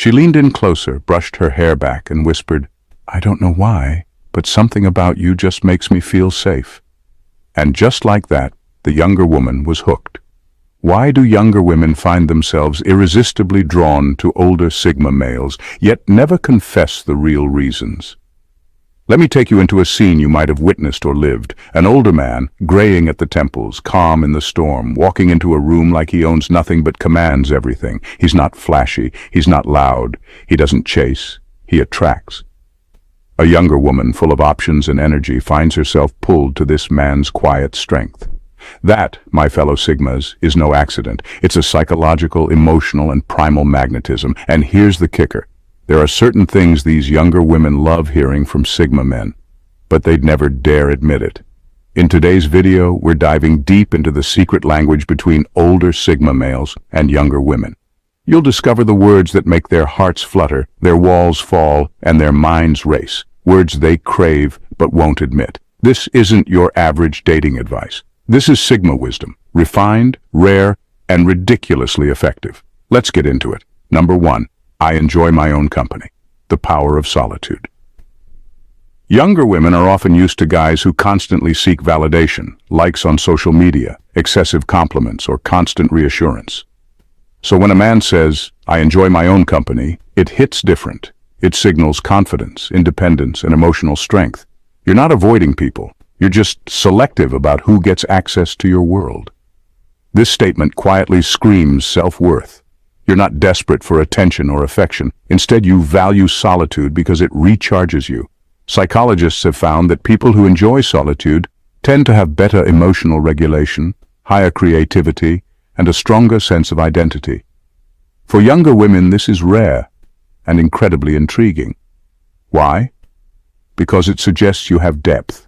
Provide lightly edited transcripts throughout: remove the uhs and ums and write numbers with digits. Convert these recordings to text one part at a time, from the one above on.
She leaned in closer, brushed her hair back, and whispered, "I don't know why, but something about you just makes me feel safe." And just like that, the younger woman was hooked. Why do younger women find themselves irresistibly drawn to older Sigma males, yet never confess the real reasons? Let me take you into a scene you might have witnessed or lived. An older man, graying at the temples, calm in the storm, walking into a room like he owns nothing but commands everything. He's not flashy, he's not loud, he doesn't chase, he attracts. A younger woman, full of options and energy, finds herself pulled to this man's quiet strength. That, my fellow Sigmas, is no accident. It's a psychological, emotional, and primal magnetism. And here's the kicker. There are certain things these younger women love hearing from Sigma men, but they'd never dare admit it. In today's video, we're diving deep into the secret language between older Sigma males and younger women. You'll discover the words that make their hearts flutter, their walls fall, and their minds race. Words they crave but won't admit. This isn't your average dating advice. This is Sigma wisdom, refined, rare, and ridiculously effective. Let's get into it. Number 1. I enjoy my own company. The power of solitude. Younger women are often used to guys who constantly seek validation, likes on social media, excessive compliments, or constant reassurance. So when a man says, "I enjoy my own company," it hits different. It signals confidence, independence, and emotional strength. You're not avoiding people. You're just selective about who gets access to your world. This statement quietly screams self-worth. You're not desperate for attention or affection. Instead, you value solitude because it recharges you. Psychologists have found that people who enjoy solitude tend to have better emotional regulation, higher creativity, and a stronger sense of identity. For younger women, this is rare and incredibly intriguing. Why? Because it suggests you have depth.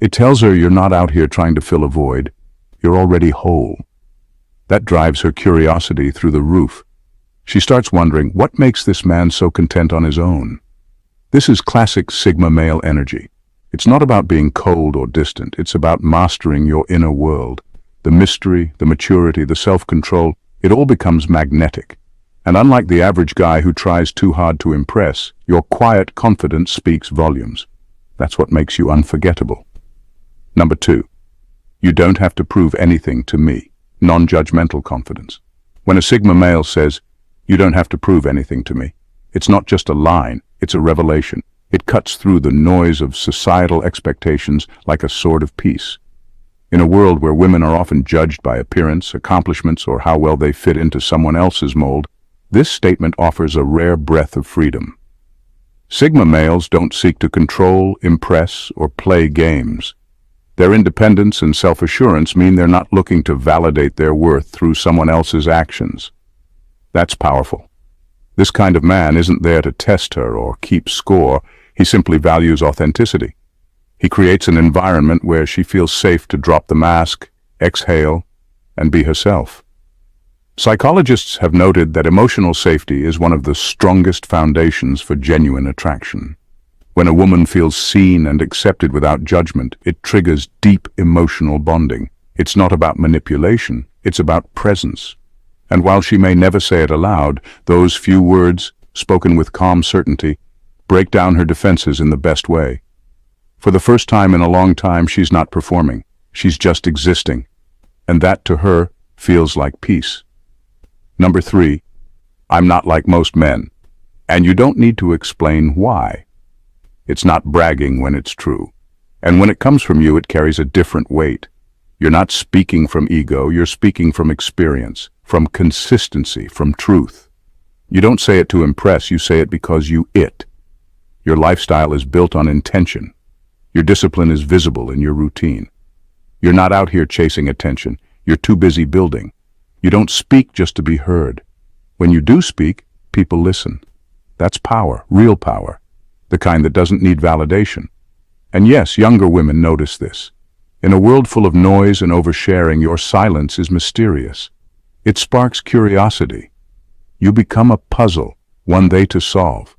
It tells her you're not out here trying to fill a void. You're already whole. That drives her curiosity through the roof. She starts wondering, what makes this man so content on his own? This is classic Sigma male energy. It's not about being cold or distant. It's about mastering your inner world. The mystery, the maturity, the self-control, it all becomes magnetic. And unlike the average guy who tries too hard to impress, your quiet confidence speaks volumes. That's what makes you unforgettable. Number 2. You don't have to prove anything to me. Non-judgmental confidence. When a Sigma male says, "You don't have to prove anything to me," it's not just a line, it's a revelation. It cuts through the noise of societal expectations like a sword of peace. In a world where women are often judged by appearance, accomplishments, or how well they fit into someone else's mold, this statement offers a rare breath of freedom. Sigma males don't seek to control, impress, or play games. Their independence and self-assurance mean they're not looking to validate their worth through someone else's actions. That's powerful. This kind of man isn't there to test her or keep score. He simply values authenticity. He creates an environment where she feels safe to drop the mask, exhale, and be herself. Psychologists have noted that emotional safety is one of the strongest foundations for genuine attraction. When a woman feels seen and accepted without judgment, it triggers deep emotional bonding. It's not about manipulation, it's about presence. And while she may never say it aloud, those few words, spoken with calm certainty, break down her defenses in the best way. For the first time in a long time, she's not performing. She's just existing. And that, to her, feels like peace. Number 3, I'm not like most men. And you don't need to explain why. It's not bragging when it's true. And when it comes from you, it carries a different weight. You're not speaking from ego, you're speaking from experience, from consistency, from truth. You don't say it to impress, you say it because it. Your lifestyle is built on intention. Your discipline is visible in your routine. You're not out here chasing attention. You're too busy building. You don't speak just to be heard. When you do speak, people listen. That's power, real power, the kind that doesn't need validation. And yes, younger women notice this. In a world full of noise and oversharing, your silence is mysterious. It sparks curiosity. You become a puzzle, one they to solve.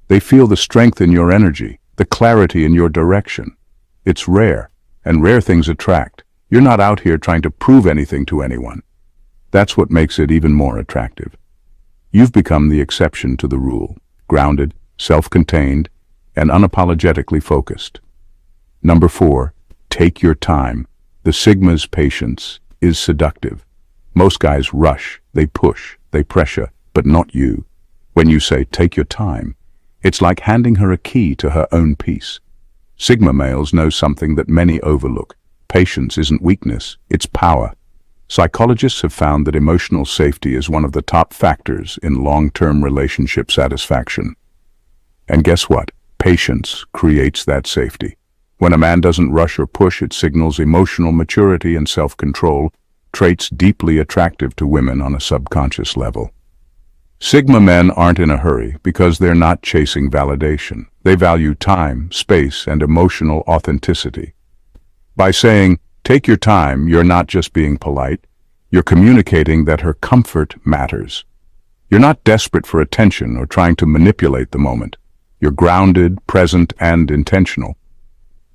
They feel the strength in your energy, the clarity in your direction. It's rare, and rare things attract. You're not out here trying to prove anything to anyone. That's what makes it even more attractive. You've become the exception to the rule, grounded, self-contained, and unapologetically focused. Number 4, take your time. The Sigma's patience is seductive. Most guys rush, they push, they pressure, but not you. When you say, take your time, it's like handing her a key to her own peace. Sigma males know something that many overlook. Patience isn't weakness, it's power. Psychologists have found that emotional safety is one of the top factors in long-term relationship satisfaction. And guess what? Patience creates that safety. When a man doesn't rush or push, it signals emotional maturity and self-control, traits deeply attractive to women on a subconscious level. Sigma men aren't in a hurry because they're not chasing validation. They value time, space, and emotional authenticity. By saying, take your time, you're not just being polite, you're communicating that her comfort matters. You're not desperate for attention or trying to manipulate the moment. You're grounded, present, and intentional.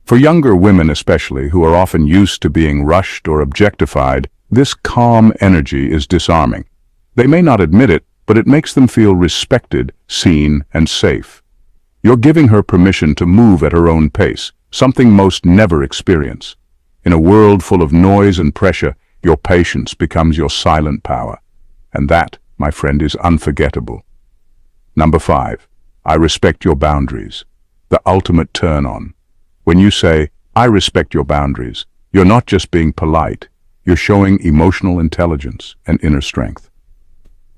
For younger women especially, who are often used to being rushed or objectified, this calm energy is disarming. They may not admit it, but it makes them feel respected, seen, and safe. You're giving her permission to move at her own pace, something most never experience. In a world full of noise and pressure, your patience becomes your silent power. And that, my friend, is unforgettable. Number 5, I respect your boundaries. The ultimate turn-on. When you say, I respect your boundaries, you're not just being polite, you're showing emotional intelligence and inner strength.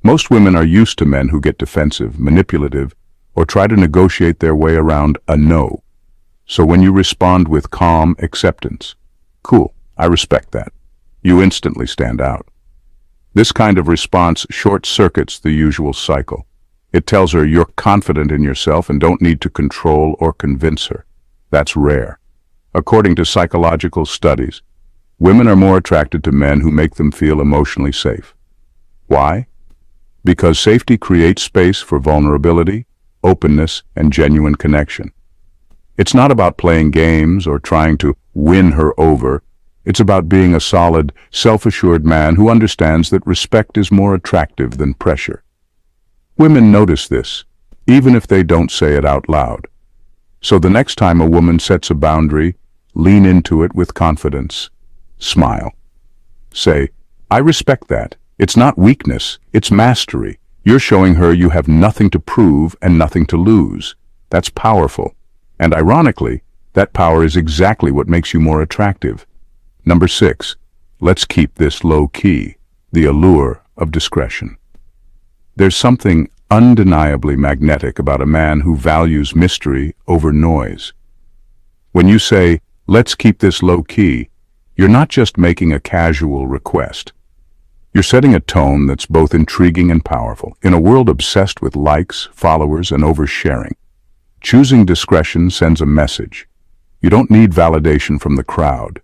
Most women are used to men who get defensive, manipulative, or try to negotiate their way around a no. So when you respond with calm acceptance, cool, I respect that, you instantly stand out. This kind of response short-circuits the usual cycle. It tells her you're confident in yourself and don't need to control or convince her. That's rare. According to psychological studies, women are more attracted to men who make them feel emotionally safe. Why? Because safety creates space for vulnerability, openness, and genuine connection. It's not about playing games or trying to win her over. It's about being a solid, self-assured man who understands that respect is more attractive than pressure. Women notice this, even if they don't say it out loud. So the next time a woman sets a boundary, lean into it with confidence. Smile. Say, I respect that. It's not weakness, it's mastery. You're showing her you have nothing to prove and nothing to lose. That's powerful. And ironically, that power is exactly what makes you more attractive. Number 6, let's keep this low-key, the allure of discretion. There's something undeniably magnetic about a man who values mystery over noise. When you say, let's keep this low-key, you're not just making a casual request. You're setting a tone that's both intriguing and powerful. In a world obsessed with likes, followers, and oversharing, choosing discretion sends a message. You don't need validation from the crowd.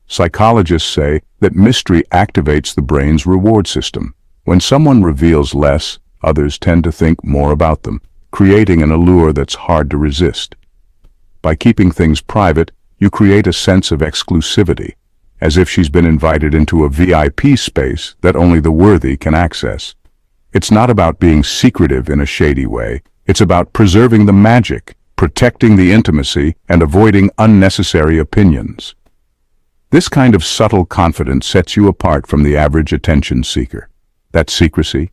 Psychologists say that mystery activates the brain's reward system. When someone reveals less, others tend to think more about them, creating an allure that's hard to resist. By keeping things private, you create a sense of exclusivity, as if she's been invited into a VIP space that only the worthy can access. It's not about being secretive in a shady way. It's about preserving the magic, protecting the intimacy, and avoiding unnecessary opinions. This kind of subtle confidence sets you apart from the average attention seeker. That secrecy,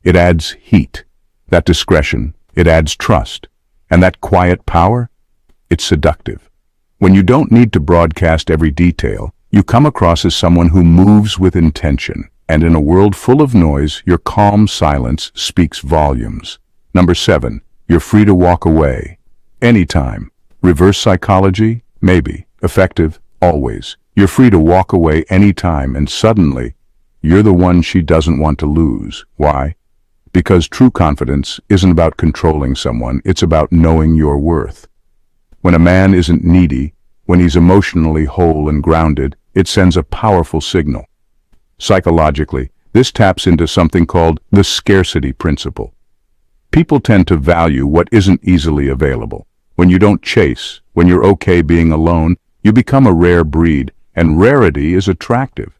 it adds heat. That discretion, it adds trust. And that quiet power, it's seductive. When you don't need to broadcast every detail, you come across as someone who moves with intention. And in a world full of noise, your calm silence speaks volumes. Number 7, you're free to walk away. Anytime. Reverse psychology? Maybe. Effective? Always. You're free to walk away anytime, and suddenly, you're the one she doesn't want to lose. Why? Because true confidence isn't about controlling someone, it's about knowing your worth. When a man isn't needy, when he's emotionally whole and grounded, it sends a powerful signal. Psychologically, this taps into something called the scarcity principle. People tend to value what isn't easily available. When you don't chase, when you're okay being alone, you become a rare breed, and rarity is attractive.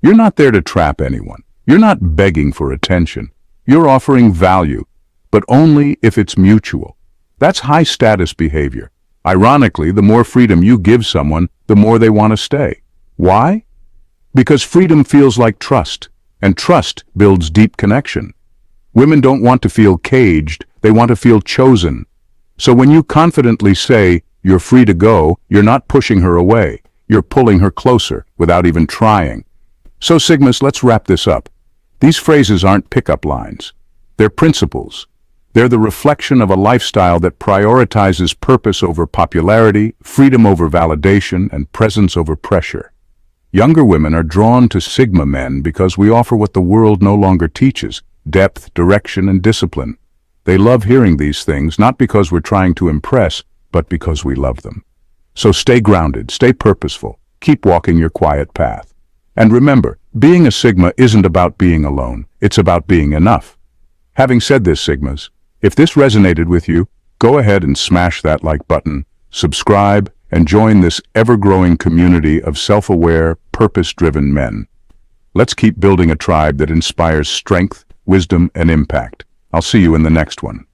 You're not there to trap anyone. You're not begging for attention. You're offering value, but only if it's mutual. That's high-status behavior. Ironically, the more freedom you give someone, the more they want to stay. Why? Because freedom feels like trust, and trust builds deep connection. Women don't want to feel caged, they want to feel chosen. So when you confidently say, "You're free to go," you're not pushing her away. You're pulling her closer without even trying. So Sigmas, let's wrap this up. These phrases aren't pickup lines. They're principles. They're the reflection of a lifestyle that prioritizes purpose over popularity, freedom over validation, and presence over pressure. Younger women are drawn to Sigma men because we offer what the world no longer teaches: depth, direction, and discipline. They love hearing these things, not because we're trying to impress, but because we love them. So stay grounded, stay purposeful, keep walking your quiet path. And remember, being a Sigma isn't about being alone, it's about being enough. Having said this, Sigmas, if this resonated with you, go ahead and smash that like button, subscribe, and join this ever-growing community of self-aware, purpose-driven men. Let's keep building a tribe that inspires strength, wisdom, and impact. I'll see you in the next one.